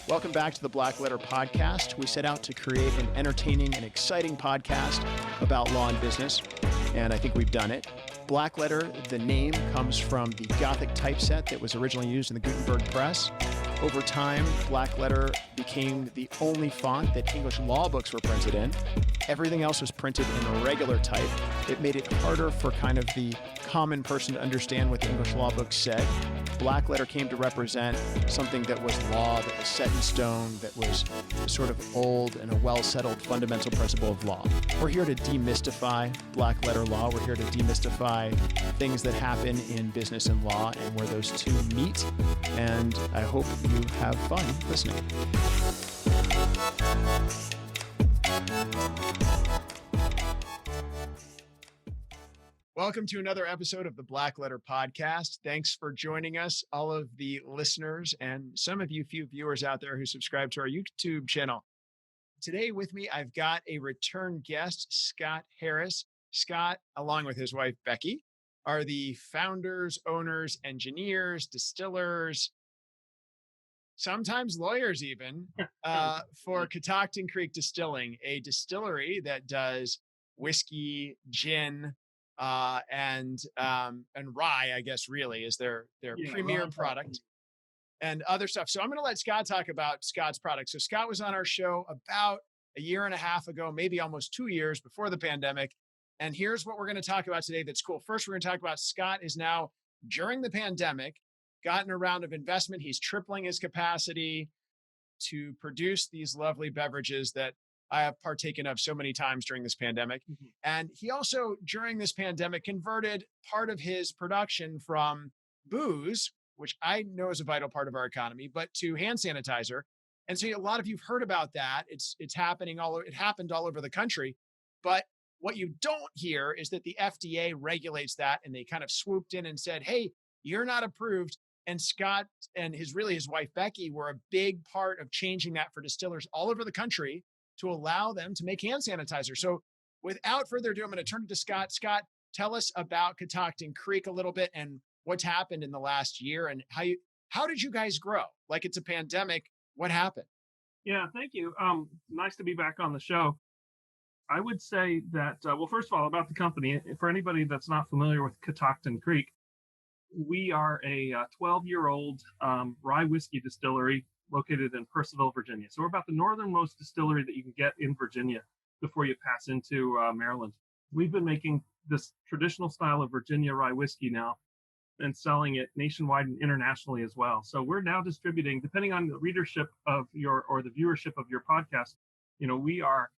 Welcome back to the Blackletter podcast. We set out to create an entertaining and exciting podcast about law and business, and I think we've done it. Blackletter, the name, comes from the Gothic typeset that was originally used in the Gutenberg press. Over time, Blackletter became the only font that English law books were printed in. Everything else was printed in regular type. It made it harder for kind of the common person to understand what the English law books said. Blackletter came to represent something that was law, that was set in stone, that was sort of old and a well-settled fundamental principle of law. We're here to demystify Blackletter law. We're here to demystify things that happen in business and law and where those two meet. And I hope you have fun listening. Welcome to another episode of the Blackletter podcast. Thanks for joining us, all of the listeners and some of you few viewers out there who subscribe to our YouTube channel. Today with me, I've got a return guest, Scott Harris. Scott, along with his wife, Becky, are the founders, owners, engineers, distillers, sometimes lawyers even, for Catoctin Creek Distilling, a distillery that does whiskey, gin, and rye, I guess, really is their premier product and other stuff. So I'm going to let Scott talk about Scott's product. So Scott was on our show about a year and a half ago, maybe almost 2 years before the pandemic. And here's what we're going to talk about today that's cool. First, we're going to talk about Scott is now, during the pandemic, gotten a round of investment. He's tripling his capacity to produce these lovely beverages that I have partaken of so many times during this pandemic. Mm-hmm. And he also, during this pandemic, converted part of his production from booze, which I know is a vital part of our economy, but to hand sanitizer. And so a lot of you've heard about that. It's happening it happened all over the country. But what you don't hear is that the FDA regulates that, and they kind of swooped in and said, hey, you're not approved. And Scott and his wife, Becky, were a big part of changing that for distillers all over the country to allow them to make hand sanitizer. So without further ado, I'm going to turn it to Scott. Scott, tell us about Catoctin Creek a little bit and what's happened in the last year and how did you guys grow? Like, it's a pandemic. What happened? Yeah, thank you. Nice to be back on the show. I would say that, well, first of all, about the company, for anybody that's not familiar with Catoctin Creek, we are a 12-year-old rye whiskey distillery located in Purcellville, Virginia. So we're about the northernmost distillery that you can get in Virginia before you pass into Maryland. We've been making this traditional style of Virginia rye whiskey now and selling it nationwide and internationally as well. So we're now distributing, depending on the readership of or the viewership of your podcast, we are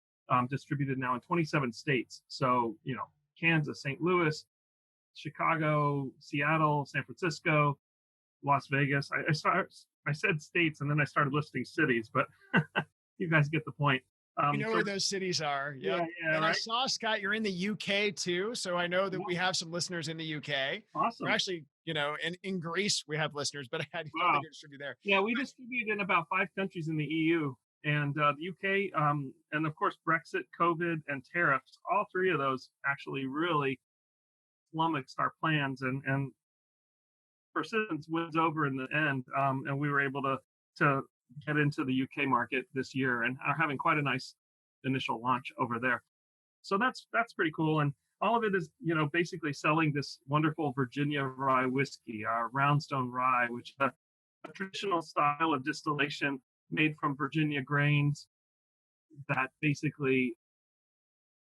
distributed now in 27 states. So, Kansas, St. Louis, Chicago, Seattle, San Francisco, Las Vegas. I said states and then I started listing cities, but you guys get the point. Where those cities are. Yep. Yeah, and right? I saw, Scott, you're in the UK too. So I know that we have some listeners in the UK. Awesome. We're actually, in Greece, we have listeners, but I had to distribute there. Yeah, we distribute in about 5 countries in the EU and the UK, and of course, Brexit, COVID, and tariffs. All 3 of those actually really flummoxed our plans and persistence wins over in the end, and we were able to get into the UK market this year and are having quite a nice initial launch over there. So that's pretty cool, and all of it is basically selling this wonderful Virginia rye whiskey, our Roundstone rye, which is a traditional style of distillation made from Virginia grains that basically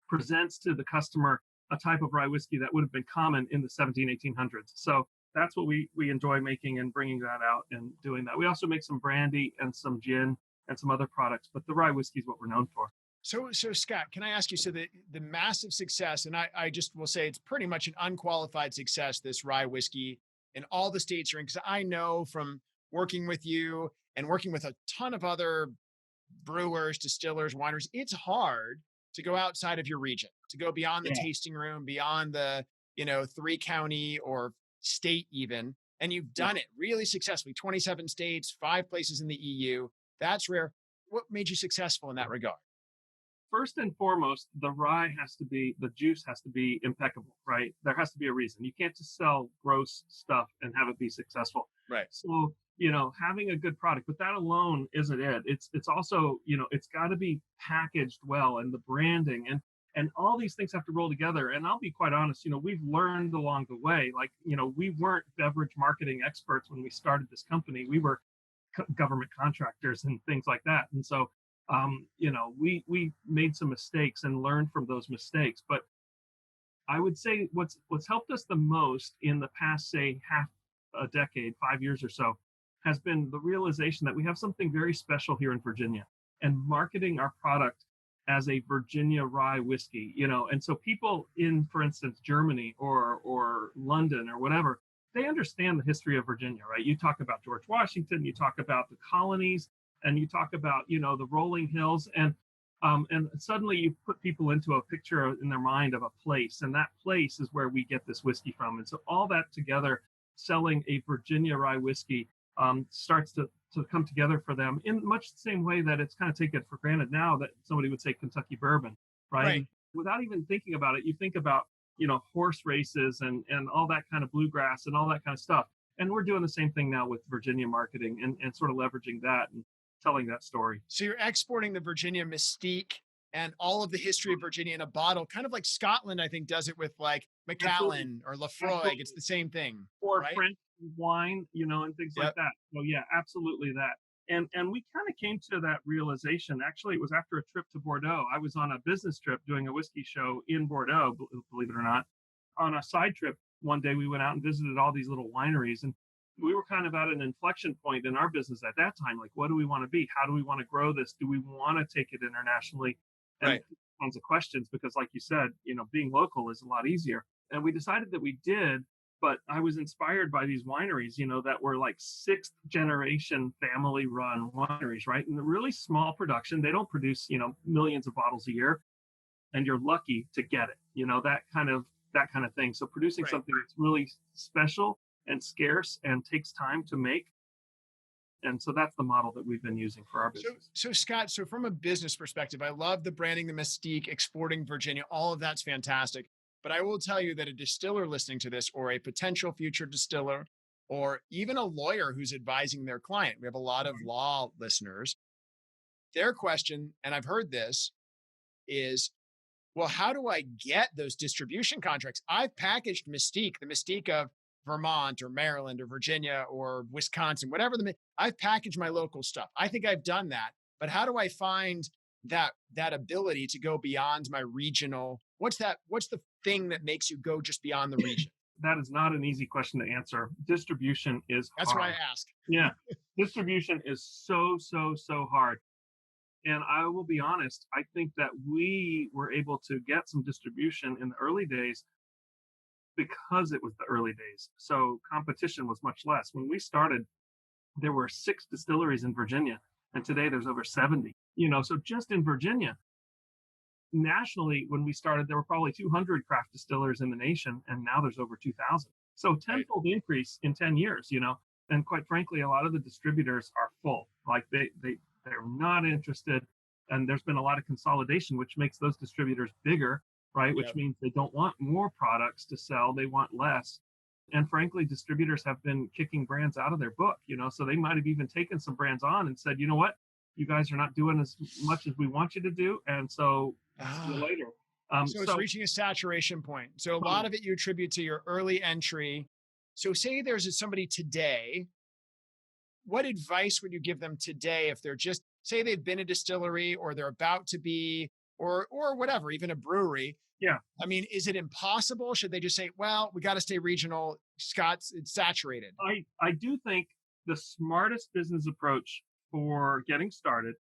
presents to the customer a type of rye whiskey that would have been common in the 1800s. So that's what we enjoy making and bringing that out and doing that. We also make some brandy and some gin and some other products, but the rye whiskey is what we're known for. So Scott, can I ask you, so the massive success, and I just will say it's pretty much an unqualified success, this rye whiskey in all the states you're in, because I know from working with you and working with a ton of other brewers, distillers, wineries, it's hard to go outside of your region, to go beyond the tasting room, beyond the, 3 county or state even. And you've done it really successfully, 27 states, 5 places in the EU. That's rare. What made you successful in that regard? First and foremost, the juice has to be impeccable, right? There has to be a reason. You can't just sell gross stuff and have it be successful. Right. So having a good product, but that alone isn't it. It's also, it's got to be packaged well, and the branding and all these things have to roll together. And I'll be quite honest, we've learned along the way. Like, we weren't beverage marketing experts when we started this company. We were government contractors and things like that. And so, we made some mistakes and learned from those mistakes. But I would say what's helped us the most in the past, say, half a decade, 5 years or so, has been the realization that we have something very special here in Virginia, and marketing our product as a Virginia rye whiskey, and so people in, for instance, Germany or London or whatever, they understand the history of Virginia, right? You talk about George Washington, you talk about the colonies, and you talk about, the rolling hills, and suddenly you put people into a picture in their mind of a place, and that place is where we get this whiskey from. And so all that together, selling a Virginia rye whiskey, starts to come together for them in much the same way that it's kind of taken for granted now that somebody would say Kentucky bourbon, right? Right. Without even thinking about it, you think about, horse races and all that kind of bluegrass and all that kind of stuff. And we're doing the same thing now with Virginia marketing and sort of leveraging that and telling that story. So you're exporting the Virginia mystique and all of the history of Virginia in a bottle, kind of like Scotland, I think, does it with like Macallan or Lafroig. Absolutely. It's the same thing. Or right? French wine, and things like that. So yeah, absolutely that. And we kind of came to that realization. Actually, it was after a trip to Bordeaux. I was on a business trip doing a whiskey show in Bordeaux, believe it or not. On a side trip, one day we went out and visited all these little wineries, and we were kind of at an inflection point in our business at that time. Like, what do we want to be? How do we want to grow this? Do we want to take it internationally? And Right. Tons of questions, because like you said, being local is a lot easier. And we decided that we did, but I was inspired by these wineries, that were like sixth generation family run wineries, right? And the really small production, they don't produce, millions of bottles a year, and you're lucky to get it, that kind of thing. So producing Right. something that's really special and scarce and takes time to make. And so that's the model that we've been using for our business. So Scott, so from a business perspective, I love the branding, the mystique, exporting Virginia, all of that's fantastic. But I will tell you that a distiller listening to this, or a potential future distiller, or even a lawyer who's advising their client, we have a lot of law listeners, their question, and I've heard this, is, well, how do I get those distribution contracts? I've packaged Mystique, the Mystique of Vermont or Maryland or Virginia or Wisconsin, whatever I've packaged my local stuff. I think I've done that, but how do I find that ability to go beyond my regional? What's the thing that makes you go just beyond the region? That is not an easy question to answer. Distribution is That's hard. why I ask. Yeah. Distribution is so hard. And I will be honest, I think that we were able to get some distribution in the early days because it was the early days. So competition was much less. When we started, there were 6 distilleries in Virginia, and today there's over 70. So just in Virginia, nationally, when we started, there were probably 200 craft distillers in the nation, and now there's over 2,000. So tenfold increase in 10 years, and quite frankly, a lot of the distributors are full. Like they're not interested. And there's been a lot of consolidation, which makes those distributors bigger, right? Which means they don't want more products to sell. They want less. And frankly, distributors have been kicking brands out of their book, so they might have even taken some brands on and said, you know what, you guys are not doing as much as we want you to do. And so see you later. So it's reaching a saturation point. So a lot of it you attribute to your early entry. So say there's somebody today, what advice would you give them today if they're just, say they've been a distillery or they're about to be, or whatever, even a brewery? Yeah. I mean, is it impossible? Should they just say, well, we got to stay regional? Scott's, it's saturated. I do think the smartest business approach for getting started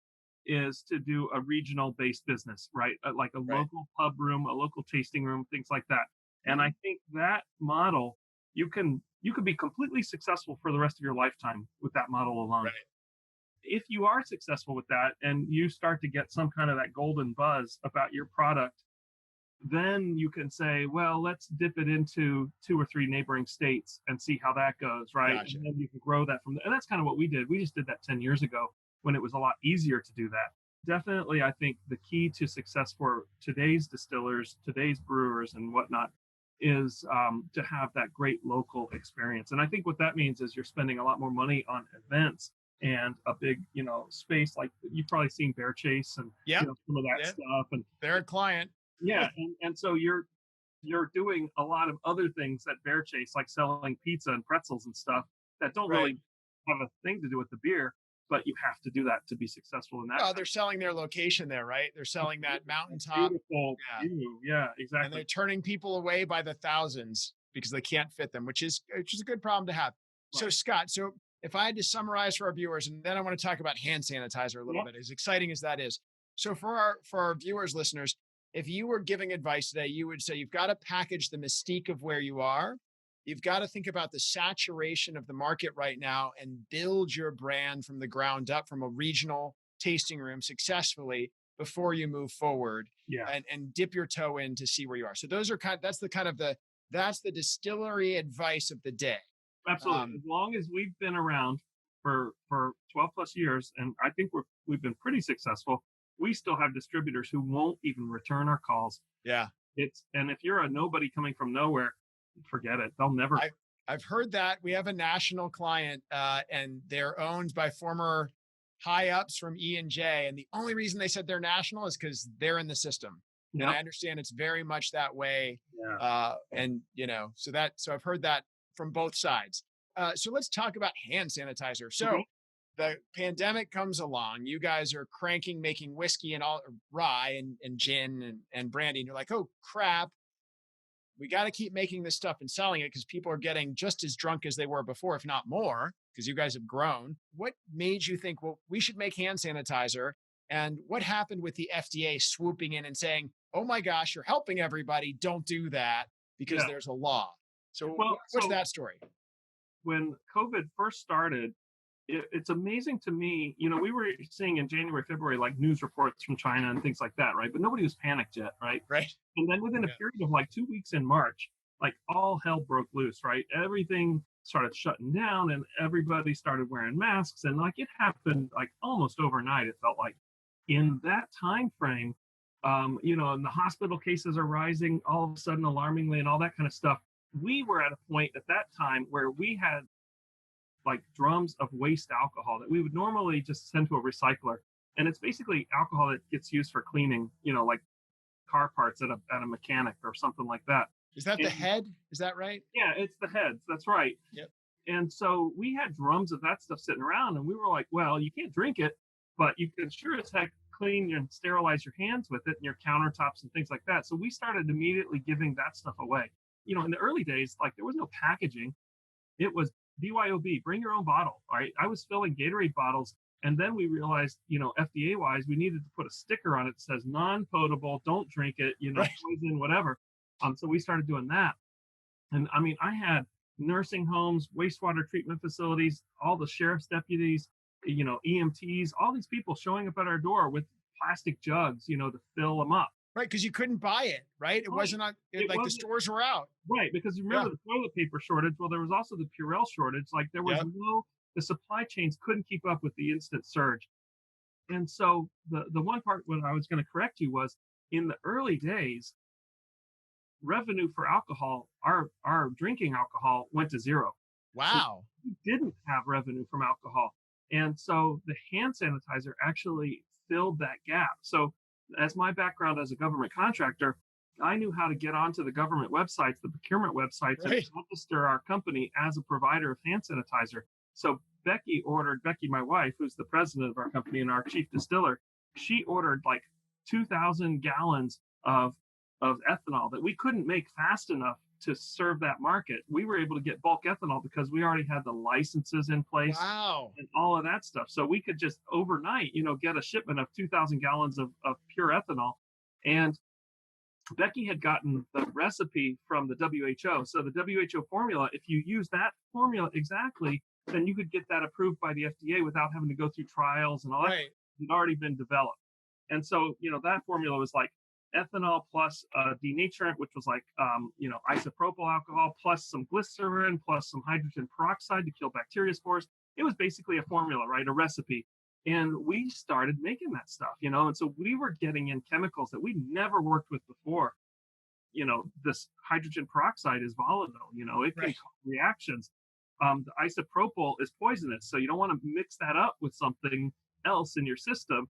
is to do a regional based business, right? Like a local pub room, a local tasting room, things like that. And I think that model, you could be completely successful for the rest of your lifetime with that model alone. Right. If you are successful with that and you start to get some kind of that golden buzz about your product, then you can say, well, let's dip it into 2 or 3 neighboring states and see how that goes, right? Gotcha. And then you can grow that from there. And that's kind of what we did. We just did that 10 years ago when it was a lot easier to do that. Definitely, I think the key to success for today's distillers, today's brewers and whatnot, is to have that great local experience. And I think what that means is you're spending a lot more money on events and a big, space. Like you've probably seen Bear Chase and Yep. some of that Yep. stuff. And They're a client. yeah, and so you're doing a lot of other things at Bear Chase, like selling pizza and pretzels and stuff that don't Right. really have a thing to do with the beer, but you have to do that to be successful in that. Oh, they're selling their location there, right? They're selling that mountaintop. Beautiful Yeah. view. Yeah, And exactly. they're turning people away by the thousands because they can't fit them, which is a good problem to have. So Right. Scott, so if I had to summarize for our viewers, and then I want to talk about hand sanitizer a little Yep. bit, as exciting as that is. So for our viewers, listeners, if you were giving advice today, you would say you've got to package the mystique of where you are. You've got to think about the saturation of the market right now and build your brand from the ground up from a regional tasting room successfully before you move forward Yeah, and dip your toe in to see where you are. So those are that's the distillery advice of the day. absolutely. As long as we've been around for 12 plus years, and I think we've been pretty successful, we still have distributors who won't even return our calls. Yeah. And if you're a nobody coming from nowhere, forget it. They'll never. I've heard that. We have a national client, and they're owned by former high ups from E&J. And the only reason they said they're national is because they're in the system. And I understand it's very much that way. Yeah. So I've heard that from both sides. So let's talk about hand sanitizer. So Mhm. the pandemic comes along. You guys are cranking, making whiskey and all rye and gin and brandy. And you're like, oh crap, we got to keep making this stuff and selling it because people are getting just as drunk as they were before, if not more, because you guys have grown. What made you think, well, we should make hand sanitizer? And what happened with the FDA swooping in and saying, oh my gosh, you're helping everybody. Don't do that because Yeah. there's a law. So Well, what's so that story? when COVID first started, it's amazing to me. We were seeing in January, February, like news reports from China and things like that, right? But nobody was panicked yet, right? Right. And then within a Yeah. period of like 2 weeks in March, like all hell broke loose, right? Everything started shutting down and everybody started wearing masks. And like it happened like almost overnight, it felt like. In that time frame, and the hospital cases are rising all of a sudden alarmingly and all that kind of stuff. We were at a point at that time where we had like drums of waste alcohol that we would normally just send to a recycler. And it's basically alcohol that gets used for cleaning, like car parts at a mechanic or something like that. Is that the head? Is that right? Yeah, it's the heads. That's right. Yep. And so we had drums of that stuff sitting around, and we were like, well, you can't drink it, but you can sure as heck clean and sterilize your hands with it and your countertops and things like that. So we started immediately giving that stuff away. In the early days, like there was no packaging. It was BYOB, bring your own bottle. All right. I was filling Gatorade bottles. And then we realized, FDA wise, we needed to put a sticker on it that says non-potable, don't drink it, Right. poison, whatever. So we started doing that. And I mean, I had nursing homes, wastewater treatment facilities, all the sheriff's deputies, EMTs, all these people showing up at our door with plastic jugs, to fill them up. Right. Because you couldn't buy it. Right. It wasn't on, the stores were out. Right. Because you remember the toilet paper shortage. Well, there was also the Purell shortage. Like there was the supply chains couldn't keep up with the instant surge. And so the one part when I was going to correct you was in the early days, revenue for alcohol, our drinking alcohol went to zero. Wow. So we didn't have revenue from alcohol. And so the hand sanitizer actually filled that gap. So as my background as a government contractor, I knew how to get onto the government websites, the procurement websites, and register our company as a provider of hand sanitizer. So Becky, my wife, who's the president of our company and our chief distiller, she ordered like 2,000 gallons of ethanol that we couldn't make fast enough to serve that market. We were able to get bulk ethanol because we already had the licenses in place. Wow. And all of that stuff. So we could just overnight, get a shipment of 2,000 gallons of pure ethanol. And Becky had gotten the recipe from the WHO. So the WHO formula, if you use that formula exactly, then you could get that approved by the FDA without having to go through trials and all that. It had already been developed. And so, that formula was like ethanol plus denaturant, which was like, isopropyl alcohol, plus some glycerin, plus some hydrogen peroxide to kill bacteria spores. It was basically a formula, right? A recipe. And we started making that stuff, and so we were getting in chemicals that we'd never worked with before. this hydrogen peroxide is volatile. It can Right. cause reactions. The isopropyl is poisonous, so you don't want to mix that up with something else in your system.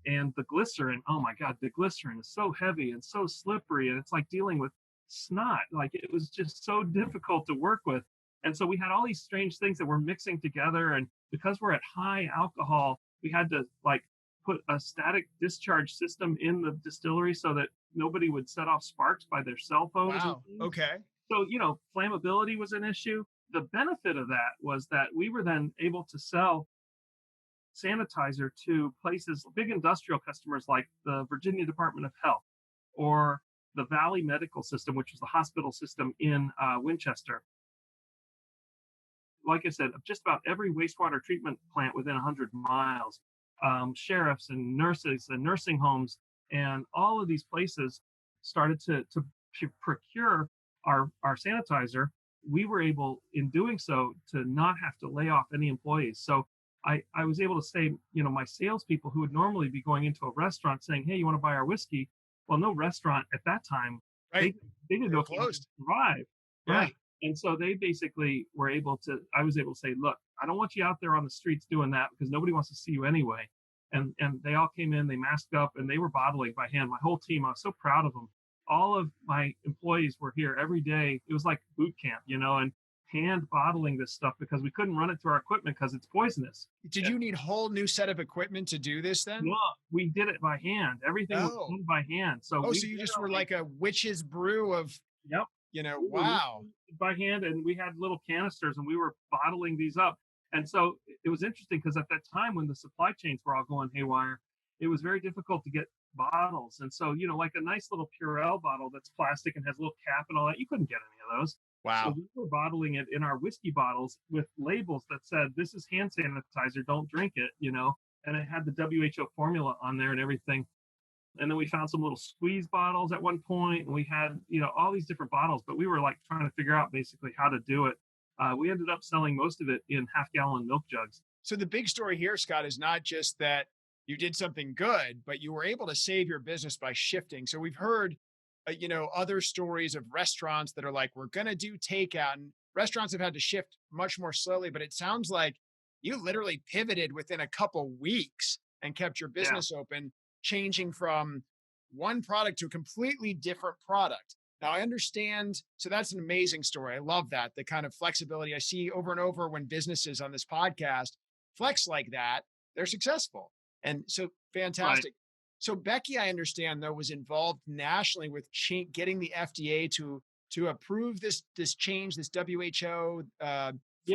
And the glycerin, oh my God, the glycerin is so heavy and so slippery, and it's like dealing with snot. Like, it was just so difficult to work with. And so we had all these strange things that were mixing together. And because we're at high alcohol, we had to like put a static discharge system in the distillery so that nobody would set off sparks by their cell phones and Wow. things. Okay. So, flammability was an issue. The benefit of that was that we were then able to sell sanitizer to places, big industrial customers like the Virginia Department of Health or the Valley Medical System, which was the hospital system in Winchester. Like I said, just about every wastewater treatment plant within 100 miles, sheriffs and nurses and nursing homes, and all of these places started to procure our sanitizer. We were able, in doing so, to not have to lay off any employees. So I was able to say, my salespeople who would normally be going into a restaurant saying, "Hey, you want to buy our whiskey?" Well, no restaurant at that time, Right. they didn't They know were if they would closed. survive. Yeah. Right. And so they basically were able to, I was able to say, "Look, I don't want you out there on the streets doing that because nobody wants to see you anyway." And they all came in, they masked up, and they were bottling by hand. My whole team, I was so proud of them. All of my employees were here every day. It was like boot camp, and hand bottling this stuff because we couldn't run it through our equipment because it's poisonous. Did you need a whole new set of equipment to do this then? No, we did it by hand. Everything was Oh. done by hand. So Oh, we so you just were literally, like a witch's brew of, yep, we were wow. literally by hand, and we had little canisters, and we were bottling these up. And so it was interesting because at that time when the supply chains were all going haywire, it was very difficult to get bottles. And so, like a nice little Purell bottle that's plastic and has a little cap and all that, you couldn't get any of those. So Wow. we were bottling it in our whiskey bottles with labels that said, "This is hand sanitizer, don't drink it," and it had the WHO formula on there and everything. And then we found some little squeeze bottles at one point, and we had, all these different bottles, but we were like trying to figure out basically how to do it. We ended up selling most of it in half-gallon milk jugs. So the big story here, Scott, is not just that you did something good, but you were able to save your business by shifting. So we've heard, other stories of restaurants that are like, we're going to do takeout, and restaurants have had to shift much more slowly, but it sounds like you literally pivoted within a couple weeks and kept your Yeah, business open, changing from one product to a completely different product. Now I understand. So that's an amazing story. I love that. The kind of flexibility I see over and over when businesses on this podcast flex like that, they're successful. And so right. fantastic. So Becky, I understand though, was involved nationally with getting the FDA to approve this change, this WHO Yeah,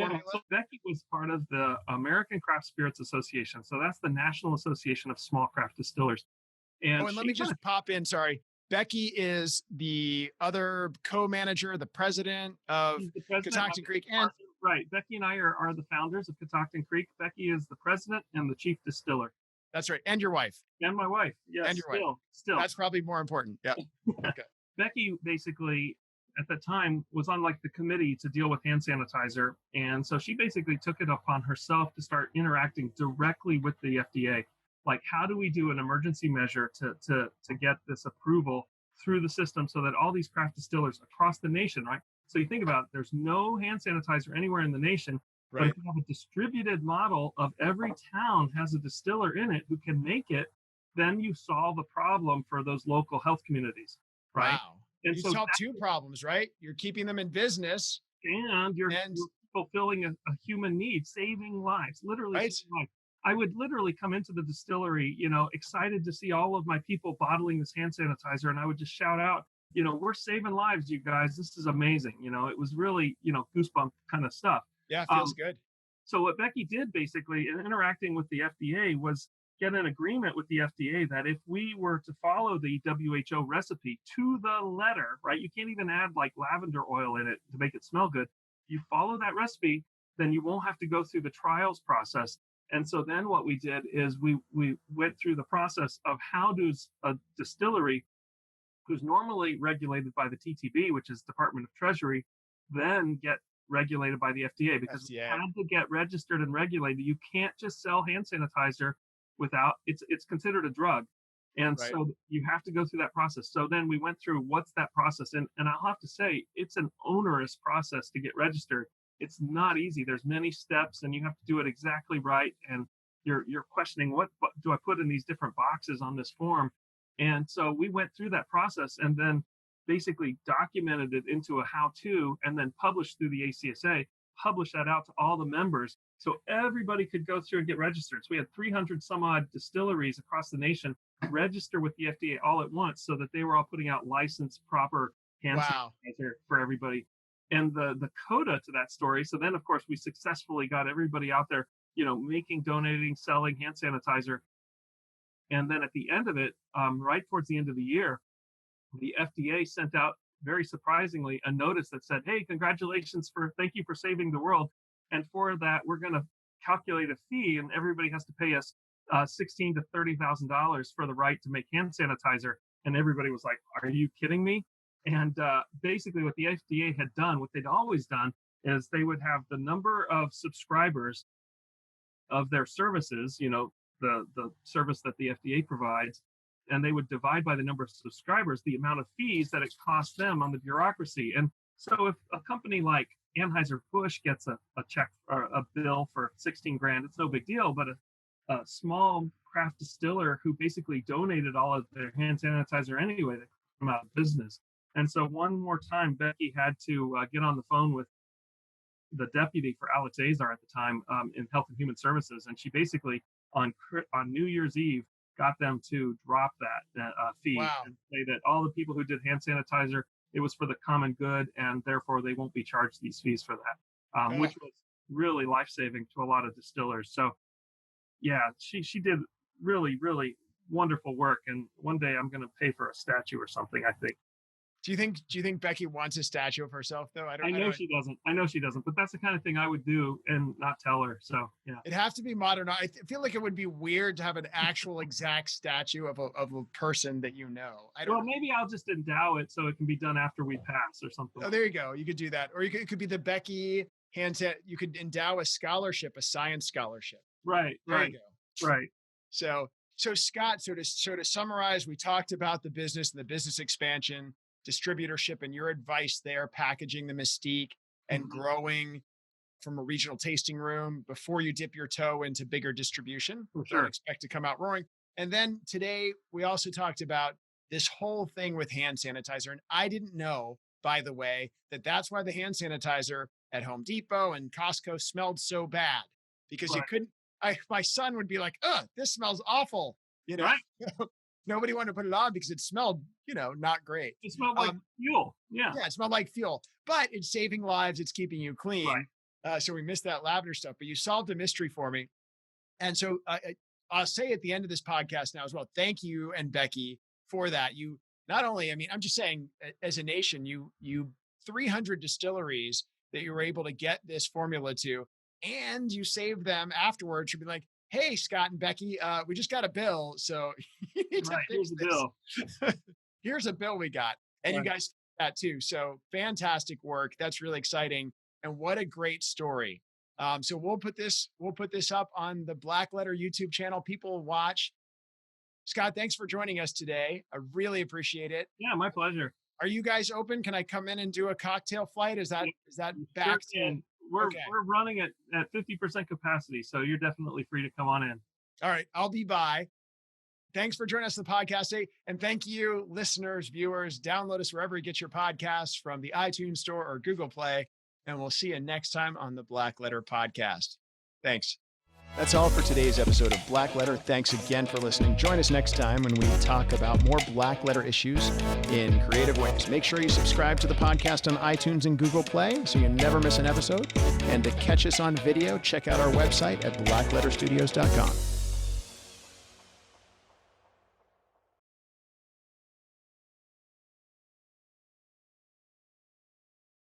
formula. so Becky was part of the American Craft Spirits Association. So that's the National Association of Small Craft Distillers. Oh, And and let she me kind of, just pop in. Sorry. Becky is the other co-manager, the president of she's the president of Catoctin the Creek. And department. Right. Becky and I are the founders of Catoctin Creek. Becky is the president and the chief distiller. that's right. And your wife. And my wife. And Yes, your wife. still. That's probably more important. Yeah. Okay. Becky basically at the time was on like the committee to deal with hand sanitizer. And so she basically took it upon herself to start interacting directly with the FDA. Like, how do we do an emergency measure to get this approval through the system so that all these craft distillers across the nation, right? So you think about it, there's no hand sanitizer anywhere in the nation, but Right. if you have a distributed model of every town has a distiller in it who can make it, then you solve a problem for those local health communities, right? Wow. And You so solved two problems, right? You're keeping them in business and and you're fulfilling a human need, saving lives, literally right. saving lives. I would literally come into the distillery, excited to see all of my people bottling this hand sanitizer, and I would just shout out, "We're saving lives, you guys. This is amazing." It was really, goosebump kind of stuff. Yeah, feels Um, good. so what Becky did basically in interacting with the FDA was get an agreement with the FDA that if we were to follow the WHO recipe to the letter, right? You can't even add like lavender oil in it to make it smell good. You follow that recipe, then you won't have to go through the trials process. And so then what we did is we went through the process of how does a distillery who's normally regulated by the TTB, which is Department of Treasury, then get regulated by the FDA because we FDA. had to get registered and regulated. You can't just sell hand sanitizer without it's considered a drug. And Right. so you have to go through that process. So then we went through what's that process. And I'll have to say, it's an onerous process to get registered. It's not easy. There's many steps and you have to do it exactly right. And you're questioning what do I put in these different boxes on this form. And so we went through that process and then basically documented it into a how-to and then published through the ACSA, published that out to all the members so everybody could go through and get registered. So we had 300 some odd distilleries across the nation register with the FDA all at once so that they were all putting out licensed proper hand Wow. sanitizer for everybody. And the coda to that story. So then, of course, we successfully got everybody out there, making, donating, selling hand sanitizer. And then at the end of it, right towards the end of the year, the FDA sent out, very surprisingly, a notice that said, hey, congratulations, thank you for saving the world. And for that, we're going to calculate a fee and everybody has to pay us $16,000 to $30,000 for the right to make hand sanitizer. And everybody was like, are you kidding me? And basically what the FDA had done, what they'd always done, is they would have the number of subscribers of their services, the service that the FDA provides, and they would divide by the number of subscribers the amount of fees that it costs them on the bureaucracy. And so if a company like Anheuser-Busch gets a check or a bill for 16 grand, it's no big deal. But a small craft distiller who basically donated all of their hand sanitizer anyway, they come out of business. And so one more time, Becky had to get on the phone with the deputy for Alex Azar at the time in Health and Human Services. And she basically, on New Year's Eve, got them to drop that fee Wow. and say that all the people who did hand sanitizer, it was for the common good, and therefore they won't be charged these fees for that, which was really life-saving to a lot of distillers. So, yeah, she did really, really wonderful work. And one day I'm going to pay for a statue or something, I think. Do you think Becky wants a statue of herself though? I know she doesn't, but that's the kind of thing I would do and not tell her. So yeah, it'd have to be modern. I feel like it would be weird to have an actual exact statue of a person that Well, maybe I'll just endow it so it can be done after we pass or something. Oh, there you go. You could do that, or it could be the Becky handset. You could endow a science scholarship. Right. There you go. Right. So Scott, so to summarize, we talked about the business and the business expansion, distributorship, and your advice there, packaging the mystique and growing from a regional tasting room before you dip your toe into bigger distribution. For sure. Don't expect to come out roaring. And then today we also talked about this whole thing with hand sanitizer. And I didn't know, by the way, that's why the hand sanitizer at Home Depot and Costco smelled so bad, because you couldn't, my son would be like, this smells awful. Right. Nobody wanted to put it on because it smelled, not great. It smelled like fuel. Yeah. Yeah, it smelled like fuel, but it's saving lives. It's keeping you clean. Right. So we missed that lavender stuff, but you solved a mystery for me. And so I'll say at the end of this podcast now as well, thank you and Becky for that. You not only, I'm just saying, as a nation, you 300 distilleries that you were able to get this formula to, and you saved them afterwards. You'd be like, hey, Scott and Becky, we just got a bill. So you need to fix this. Bill. Here's a bill we got. And you guys did that too. So fantastic work. That's really exciting. And what a great story. So we'll put this up on the Blackletter YouTube channel. People watch. Scott, thanks for joining us today. I really appreciate it. Yeah, my pleasure. Are you guys open? Can I come in and do a cocktail flight? Is that back? Sure. We're running at 50% capacity, so you're definitely free to come on in. All right, I'll be by. Thanks for joining us on the podcast today. And thank you, listeners, viewers. Download us wherever you get your podcasts, from the iTunes Store or Google Play. And we'll see you next time on the Blackletter podcast. Thanks. That's all for today's episode of Blackletter. Thanks again for listening. Join us next time when we talk about more Blackletter issues in creative ways. Make sure you subscribe to the podcast on iTunes and Google Play so you never miss an episode. And to catch us on video, check out our website at blackletterstudios.com.